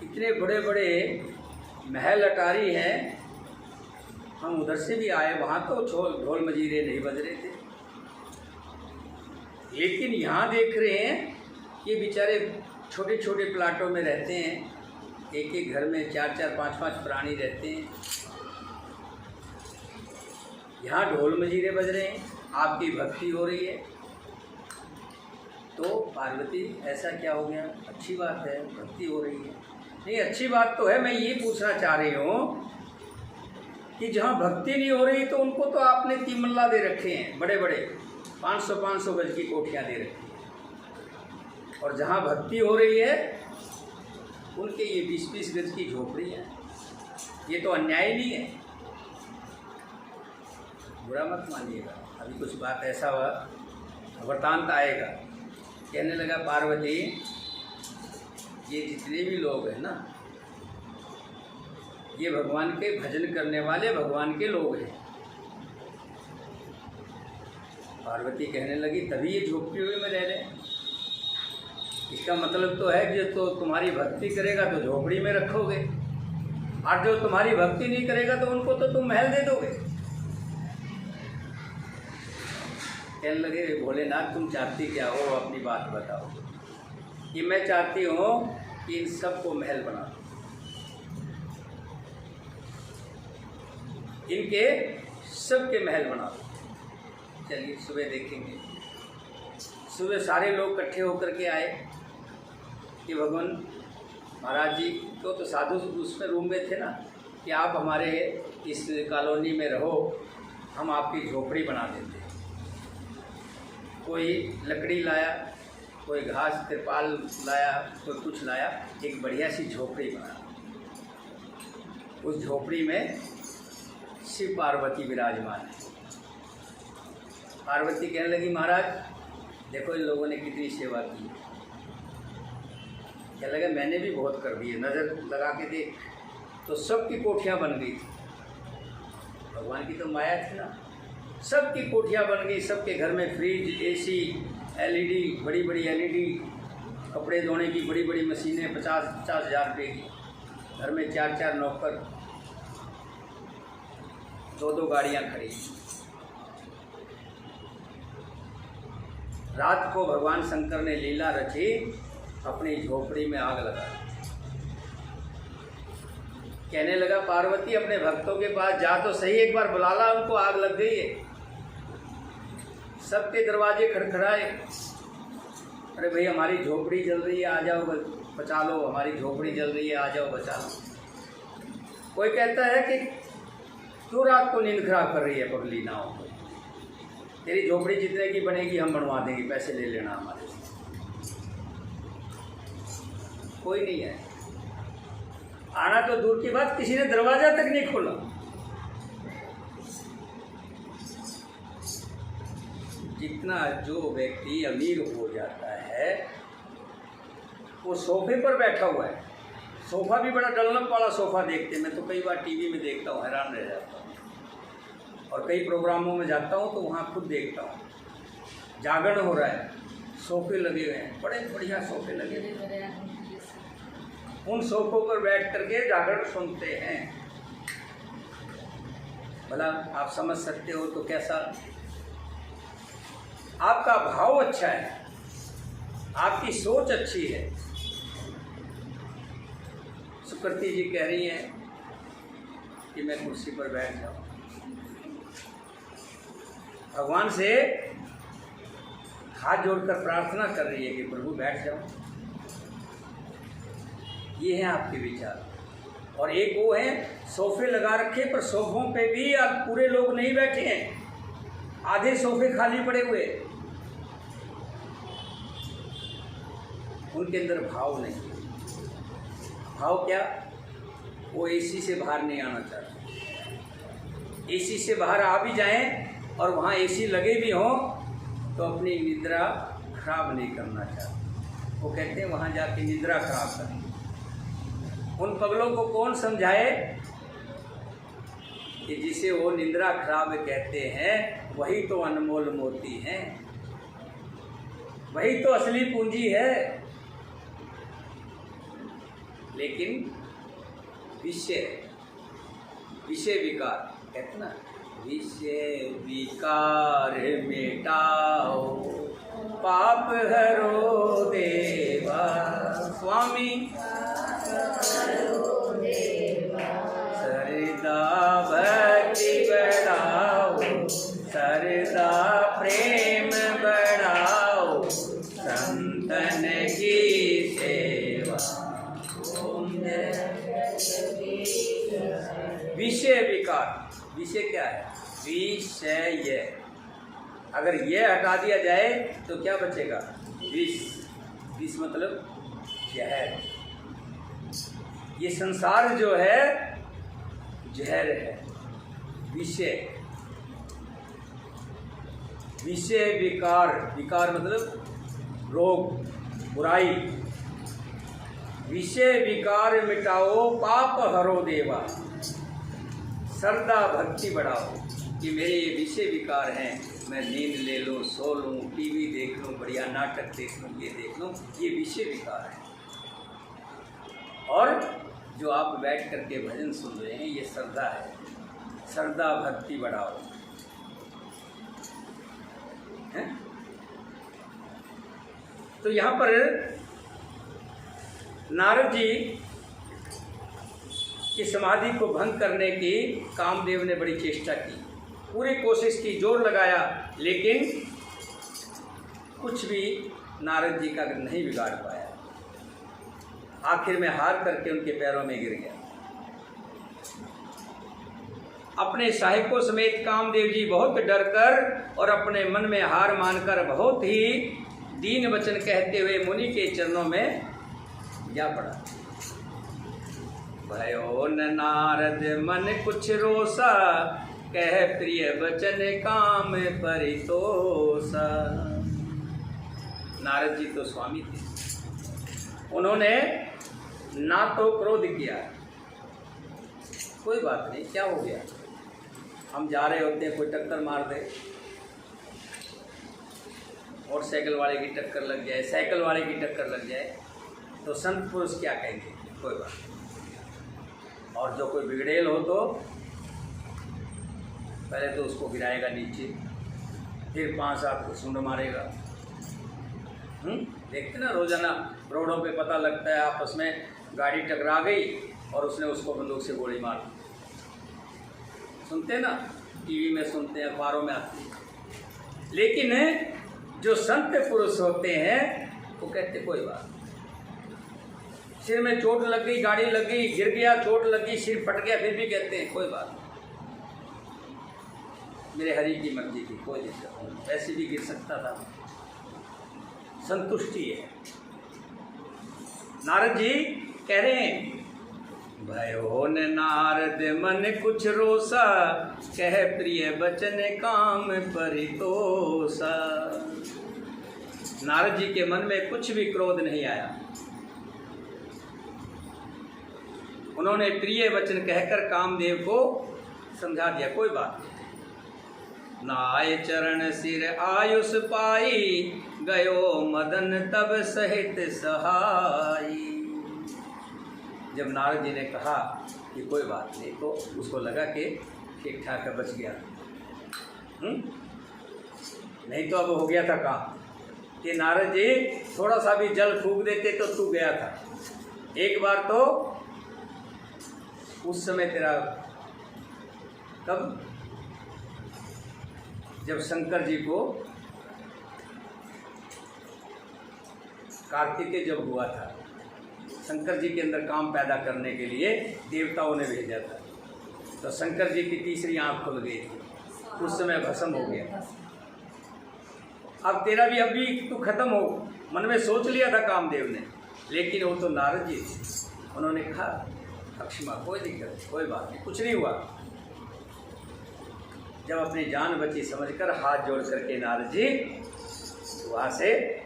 इतने बड़े बड़े महल अटारी हैं, हम उधर से भी आए, वहाँ तो ढोल मजीरे नहीं बज रहे थे, लेकिन यहाँ देख रहे हैं ये बेचारे छोटे छोटे प्लाटों में रहते हैं, एक एक घर में 4-4, 5-5 प्राणी रहते हैं, यहाँ ढोल मजीरे बज रहे हैं, आपकी भक्ति हो रही है। तो पार्वती ऐसा क्या हो गया? अच्छी बात है, भक्ति हो रही है। नहीं, अच्छी बात तो है, मैं ये पूछना चाह रही हूँ कि जहाँ भक्ति नहीं हो रही तो उनको तो आपने तिमल्ला दे रखे हैं, बड़े बड़े 500-500 गज की कोठियाँ दे रखी हैं, और जहाँ भक्ति हो रही है उनके ये 20-20 गज की झोपड़ी है। ये तो अन्याय नहीं है, बुरा मत मानिएगा। अभी कुछ बात ऐसा वृतांत आएगा। कहने लगा पार्वती ये जितने भी लोग हैं ना, ये भगवान के भजन करने वाले भगवान के लोग हैं। पार्वती कहने लगी तभी ये झोपड़ियों में रह रहे हैं। इसका मतलब तो है कि तो तुम्हारी भक्ति करेगा तो झोपड़ी में रखोगे, और जो तुम्हारी भक्ति नहीं करेगा तो उनको तो तुम महल दे दोगे। कहने लगे भोलेनाथ तुम चाहती क्या हो, अपनी बात बताओ। कि मैं चाहती हूँ कि इन सबको महल बना दो, इनके सबके महल बना दो। चलिए सुबह देखेंगे। सुबह सारे लोग इकट्ठे होकर के आए कि भगवान महाराज जी तो साधु उसमें रूम में थे ना, कि आप हमारे इस कॉलोनी में रहो, हम आपकी झोपड़ी बना देते। कोई लकड़ी लाया, कोई घास तिरपाल लाया, कोई कुछ लाया, एक बढ़िया सी झोपड़ी बना। उस झोपड़ी में शिव पार्वती विराजमान है। पार्वती कहने लगी महाराज देखो इन लोगों ने कितनी सेवा की। क्या लगा मैंने भी बहुत कर दी है, नज़र लगा के देख तो सबकी कोठियाँ बन गई थी। भगवान की तो माया थी ना, सबकी कोठियाँ बन गई, सबके घर में फ्रिज, एसी, एलईडी, बड़ी बड़ी एलईडी, कपड़े धोने की बड़ी बड़ी मशीनें 50-50 हज़ार रुपये की, घर में 4-4 नौकर, 2-2 गाड़ियाँ खड़ी। रात को भगवान शंकर ने लीला रची, अपनी झोपड़ी में आग लगा। कहने लगा पार्वती अपने भक्तों के पास जा तो सही, एक बार बुला ला उनको, आग लग गई है। सबके दरवाजे खड़खड़ाए, अरे भाई हमारी झोपड़ी जल रही है, आ जाओ बचा लो, हमारी झोपड़ी जल रही है, आ जाओ बचा लो। कोई कहता है कि क्यों रात को नींद खराब कर रही है पगली नाव को, तेरी झोपड़ी जितने की बनेगी हम बनवा देंगे, पैसे ले लेना हमारे से। कोई नहीं है, आना तो दूर की बात, किसी ने दरवाजा तक नहीं खोला। जितना जो व्यक्ति अमीर हो जाता है वो सोफे पर बैठा हुआ है, सोफा भी बड़ा डलनप वाला सोफा देखते हैं। मैं तो कई बार टीवी में देखता हूँ, हैरान रह जाता हूँ, और कई प्रोग्रामों में जाता हूँ तो वहाँ खुद देखता हूँ। जागरण हो रहा है, सोफे लगे हुए हैं, बड़े बढ़िया सोफे लगे हुए हैं, उन सोफों पर बैठ करके जागरण सुनते हैं। भला आप समझ सकते हो तो कैसा आपका भाव अच्छा है, आपकी सोच अच्छी है। सुकृति जी कह रही हैं कि मैं कुर्सी पर बैठ जाऊं, भगवान से हाथ जोड़कर प्रार्थना कर रही है कि प्रभु बैठ जाओ। ये है आपके विचार। और एक वो है सोफे लगा रखे, पर सोफों पे भी अब पूरे लोग नहीं बैठे हैं, आधे सोफे खाली पड़े हुए, उनके अंदर भाव नहीं। भाव क्या? वो एसी से बाहर नहीं आना चाहते। एसी से बाहर आ भी जाएं और वहाँ एसी लगे भी हों तो अपनी निद्रा खराब नहीं करना चाहते। वो कहते हैं वहाँ जाके निद्रा खराब करें। उन पगलों को कौन समझाए कि जिसे वो निद्रा खराब कहते हैं वही तो अनमोल मोती हैं। वही तो असली पूंजी है। लेकिन विषय विकार कहते ना, विषय विकार मिटाओ पाप हरो देवा, स्वामी सरदा भक्ति बढ़ाओ, सरदा प्रेम बढ़ाओ, संतन की सेवा। विषय विकार, विषय क्या है? विषय, अगर ये हटा दिया जाए तो क्या बचेगा? विष। विष मतलब जहर। ये संसार जो है जहर है। विषय विकार, विकार मतलब रोग, बुराई। विषय विकार मिटाओ पाप हरो देवा, श्रद्धा भक्ति बढ़ाओ। कि मेरे ये विषय विकार हैं, मैं नींद ले लूँ, सो लूँ, टीवी देख लूँ, बढ़िया नाटक देख लूँ, ये देख लूँ, ये विषय विकार है। और जो आप बैठ करके भजन सुन रहे हैं ये श्रद्धा है। श्रद्धा भक्ति बढ़ाओ है? तो यहाँ पर नारद जी की समाधि को भंग करने की कामदेव ने बड़ी चेष्टा की, पूरी कोशिश की, जोर लगाया, लेकिन कुछ भी नारद जी का नहीं बिगाड़ पाया। आखिर में हार करके उनके पैरों में गिर गया। अपने सहायकों समेत कामदेव जी बहुत डरकर और अपने मन में हार मानकर बहुत ही दीन वचन कहते हुए मुनि के चरणों में जा पड़ा। भयो न नारद मन कुछ रोसा, कह प्रिय वचन काम परितोषा। नारद जी तो स्वामी थे, उन्होंने ना तो क्रोध किया, कोई बात नहीं, क्या हो गया, हम जा रहे होते हैं, कोई टक्कर मार दे, और साइकिल वाले की टक्कर लग जाए, साइकिल वाले की टक्कर लग जाए, तो संत पुरुष क्या कहेंगे, कोई बात नहीं। और जो कोई बिगड़ेल हो तो पहले तो उसको गिराएगा नीचे, फिर 5-7 को सूंड मारेगा। देखते ना रोजाना रोडों पे पता लगता है, आपस में गाड़ी टकरा गई और उसने उसको बंदूक से गोली मार दी। सुनते ना, टीवी में सुनते हैं, अखबारों में आते हैं। लेकिन जो संत पुरुष होते हैं वो कहते कोई बात, सिर में चोट लग गई, गाड़ी लग गई, गिर गया, चोट लगी, सिर फट गया, फिर भी कहते हैं कोई बात, मेरे हरि की मर्जी थी, कोई दिक्कत नहीं, ऐसे भी गिर सकता था। संतुष्टि है। नारद जी कह रहे हैं, भयो न नारद मन कुछ रोसा, कह प्रिय वचन काम परितोषा। नारद जी के मन में कुछ भी क्रोध नहीं आया, उन्होंने प्रिय वचन कहकर कामदेव को समझा दिया, कोई बात नहीं। नाय चरण सिर आयुष पाई, गयो मदन तब सहित सहाई। जब नारद जी ने कहा कि कोई बात नहीं, तो उसको लगा कि ठीक ठाक बच गया। नहीं तो अब हो गया था काम कि नारद जी थोड़ा सा भी जल फूंक देते तो तू गया था। एक बार तो उस समय तेरा, कब, जब शंकर जी को कार्तिकेय जब हुआ था, शंकर जी के अंदर काम पैदा करने के लिए देवताओं ने भेजा था, तो शंकर जी की तीसरी आंख खुल गई थी, उस समय भस्म हो गया। अब तेरा भी अभी तू खत्म हो, मन में सोच लिया था कामदेव ने, लेकिन वो तो नारद जी थे, उन्होंने कहा अक्षमा, कोई दिक्कत, कोई बात नहीं, कुछ नहीं हुआ। जब अपनी जान बची समझकर हाथ जोड़ करके नारद जी वहाँ से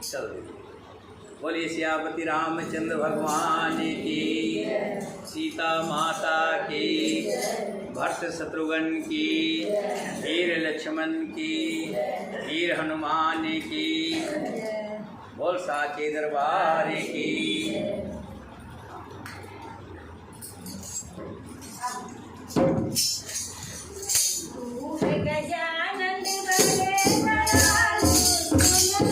चल दिए। बोलिए सियापति रामचंद्र भगवान की, सीता माता की। भरत शत्रुघ्न की, वीर लक्ष्मण की, वीर हनुमान की, बोल साचे दरबार की। गजानन बड़े दयालु, तुम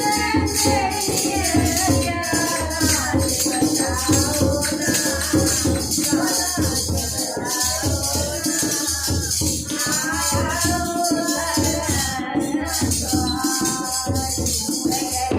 मेरे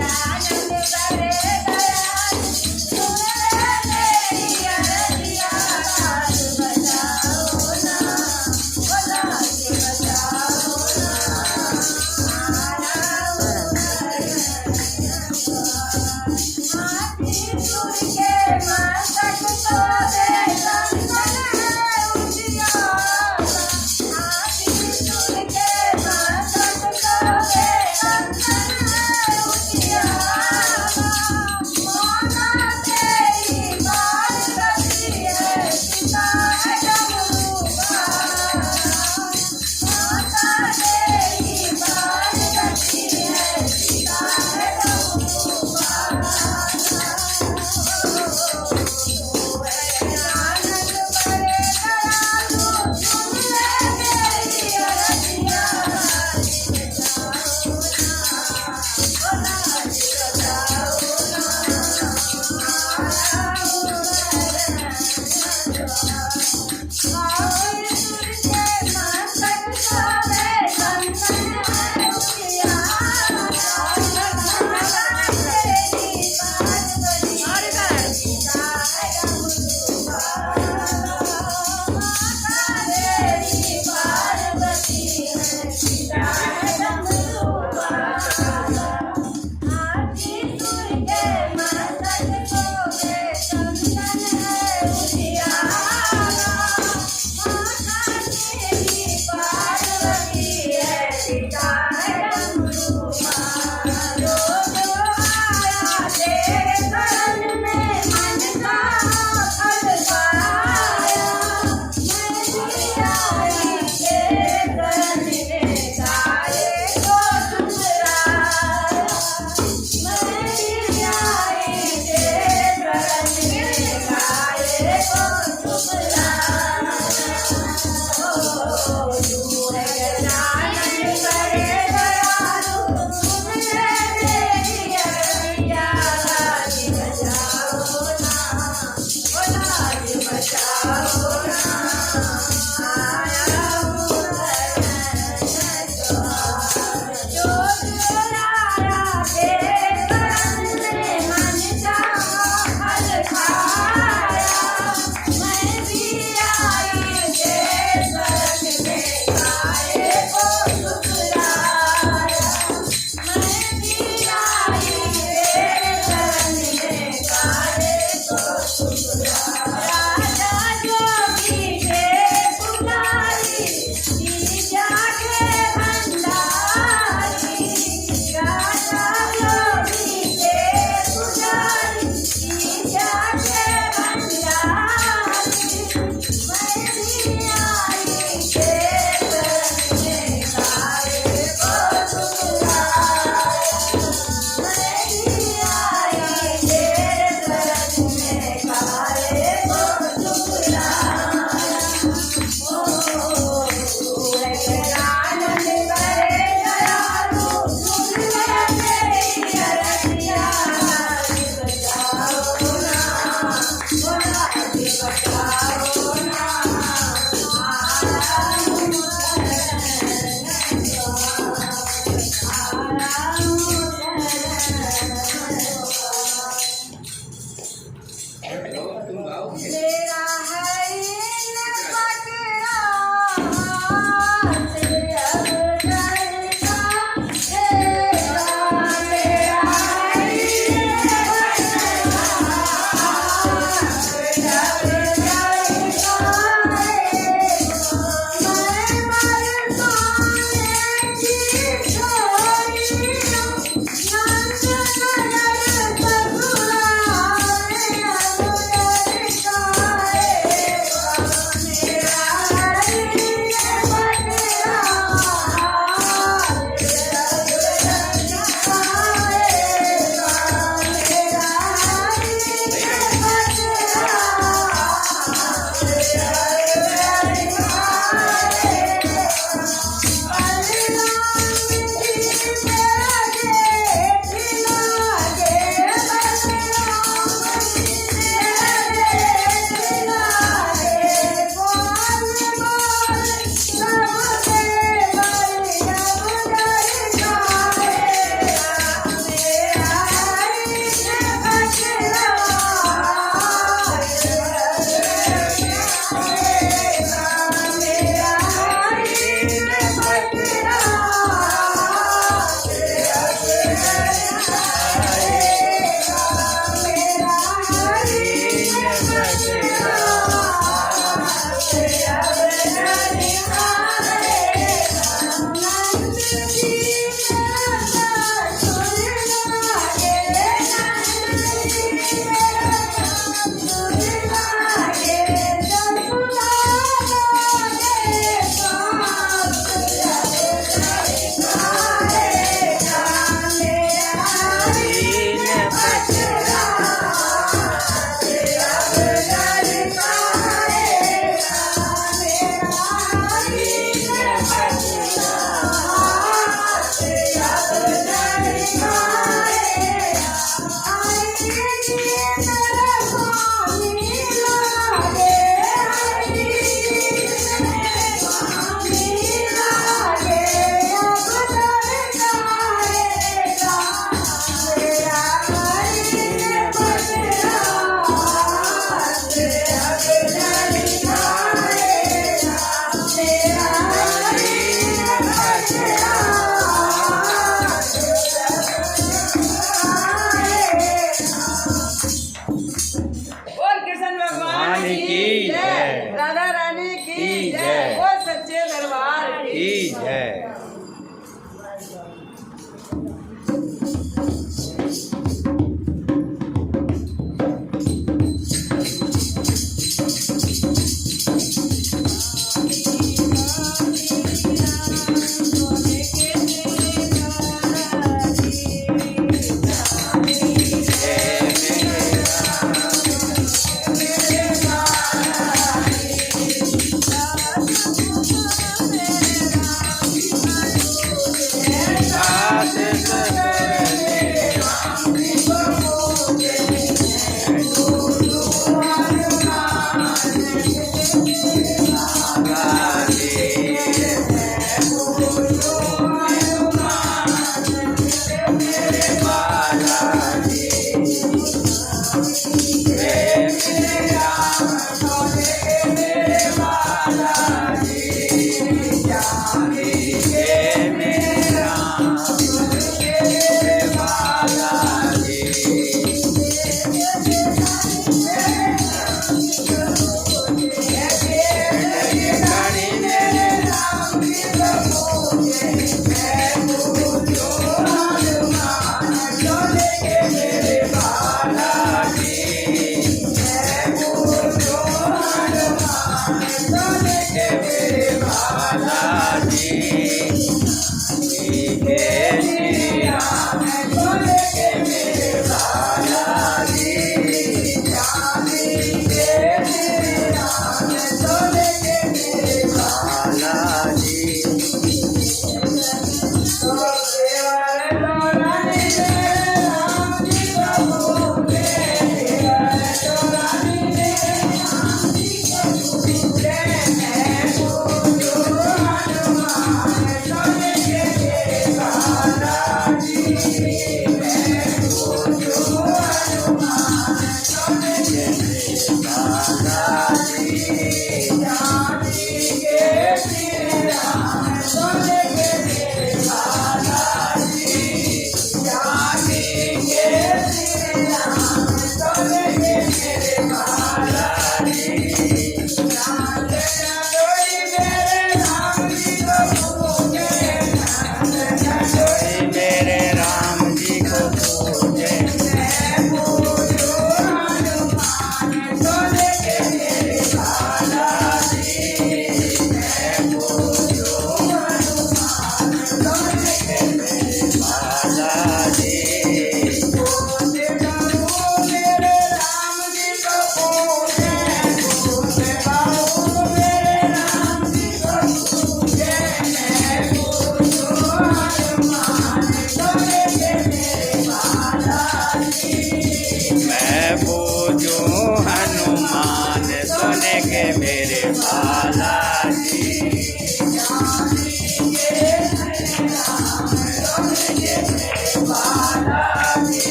है।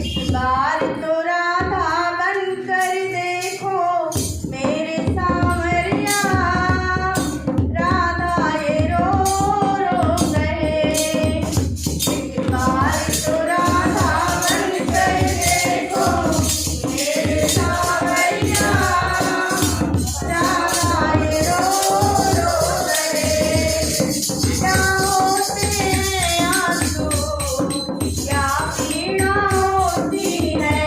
इस बार तो राधा बनकर देखो मेरे सांवरिया, राधा ये रो रो गए। इस बार तो राधा बनकर देखो मेरे सांवरिया, राधा ये रो रो गए। क्या होते हैं आंसू, क्या पीड़ा होती है,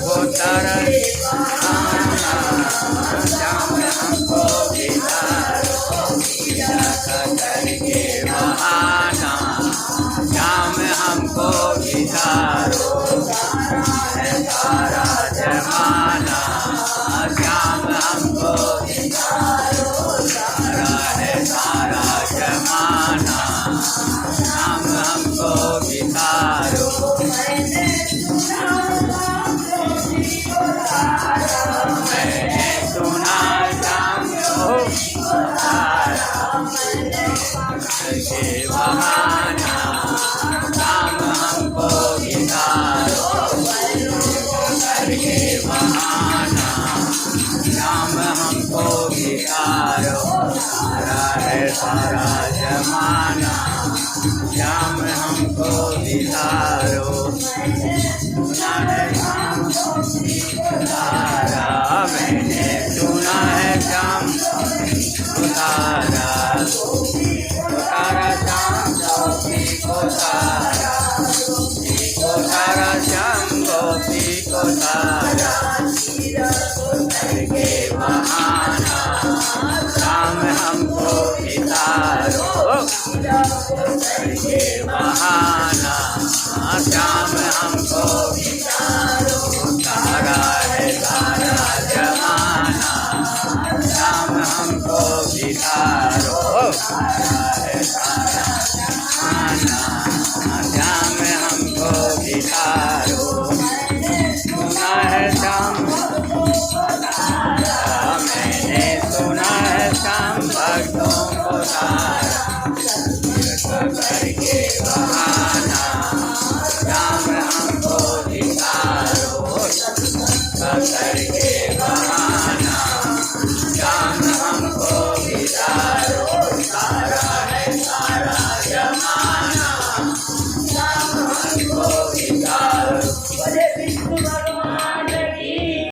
को तारा श्याम हमको बितारो करके बहाना श्याम हमको बितारो सारा जमाना श्याम हमको सारा है सारा जमाना श्याम हमको बितारो मैंने सुना श्याम को के बहाना श्याम हमको बितारो करके बहाना श्याम हमको बितारो सारा है सारा जमाना श्याम हमको बितारो सुना है श्याम तारा मैंने सुना है श्याम तारा तारा श्याम गोपी को तारा श्याम गोपी को तारा करके बहाना श्याम हमको बितारो करके बहाना श्याम हमको बितारो तारा है तारा जमाना श्याम हमको बितारो तारा है तारा जमाना श्याम हमको बितारो